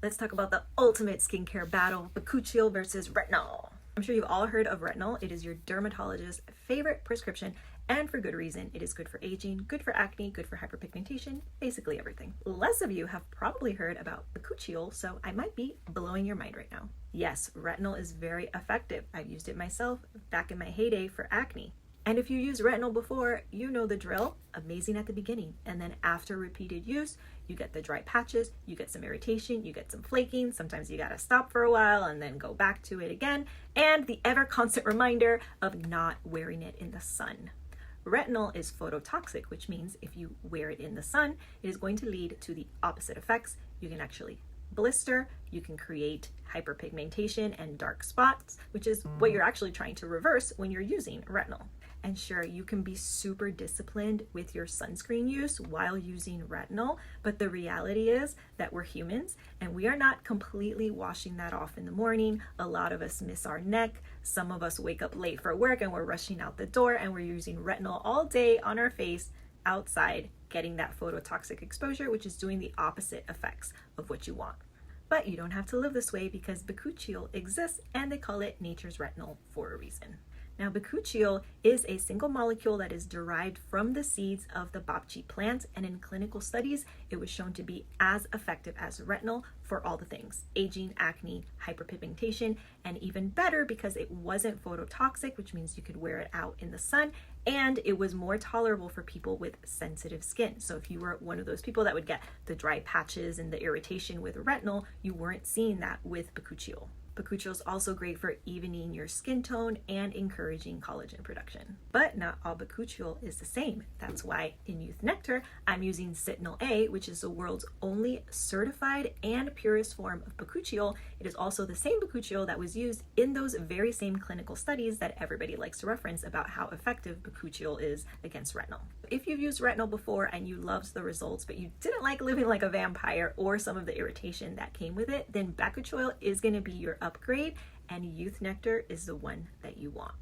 Let's talk about the ultimate skincare battle, Bakuchiol versus Retinol. I'm sure you've all heard of Retinol. It is your dermatologist's favorite prescription, and for good reason. It is good for aging, good for acne, good for hyperpigmentation, basically everything. Less of you have probably heard about Bakuchiol, so I might be blowing your mind right now. Yes, Retinol is very effective. I've used it myself back in my heyday for acne. And if you used retinol before, you know the drill. Amazing at the beginning. And then after repeated use, you get the dry patches, you get some irritation, you get some flaking. Sometimes you gotta stop for a while and then go back to it again. And the ever constant reminder of not wearing it in the sun. Retinol is phototoxic, which means if you wear it in the sun, it is going to lead to the opposite effects. You can actually blister, you can create hyperpigmentation and dark spots, which is what you're actually trying to reverse when you're using retinol. And sure, you can be super disciplined with your sunscreen use while using retinol, but the reality is that we're humans and we are not completely washing that off in the morning. A lot of us miss our neck. Some of us wake up late for work and we're rushing out the door and we're using retinol all day on our face outside, getting that phototoxic exposure, which is doing the opposite effects of what you want. But you don't have to live this way because Bakuchiol exists and they call it nature's retinol for a reason. Now, Bakuchiol is a single molecule that is derived from the seeds of the bapchi plant, and in clinical studies, it was shown to be as effective as retinol for all the things: aging, acne, hyperpigmentation, and even better because it wasn't phototoxic, which means you could wear it out in the sun, and it was more tolerable for people with sensitive skin. So if you were one of those people that would get the dry patches and the irritation with retinol, you weren't seeing that with Bakuchiol. Bakuchiol is also great for evening your skin tone and encouraging collagen production. But not all Bakuchiol is the same. That's why in Youth Nectar, I'm using Sytenol A, which is the world's only certified and purest form of Bakuchiol. It is also the same Bakuchiol that was used in those very same clinical studies that everybody likes to reference about how effective Bakuchiol is against retinol. If you've used retinol before and you loved the results, but you didn't like living like a vampire or some of the irritation that came with it, then Bakuchiol is going to be your upgrade, and Youth Nectar is the one that you want.